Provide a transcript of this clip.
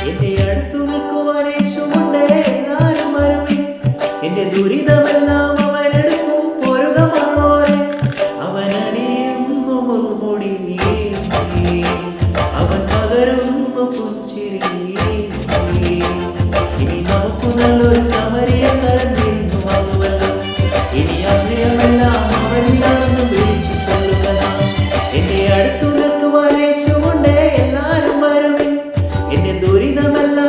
എന്റെ അടുത്തു നിൽക്കുവാൻ യേശുവുണ്ട്, എല്ലാരും വരുവിൻ. എന്റെ ദുരിതമെല്ലാം അവനെടുക്കും പോരുക പോലെ. അവൻ അണിയുന്നു മുൾമുടി, അവൻ പകരുന്നു പുഞ്ചിരി. ഇനി നമുക്ക് നല്ലൊരു സമരിയക്കാരൻ വീണ്ടും വന്നുവല്ലോ. ഇനി അഭയമെല്ലാം അവനിലാണെന്ന് വിളിച്ചു ചൊല്ലുക നാം. എന്റെ അടുത്തു നിൽക്കുവാൻ യേശുവുണ്ട്, എല്ലാരും വരുവിൻ. എന്റെ ദുരിതമെല്ലാം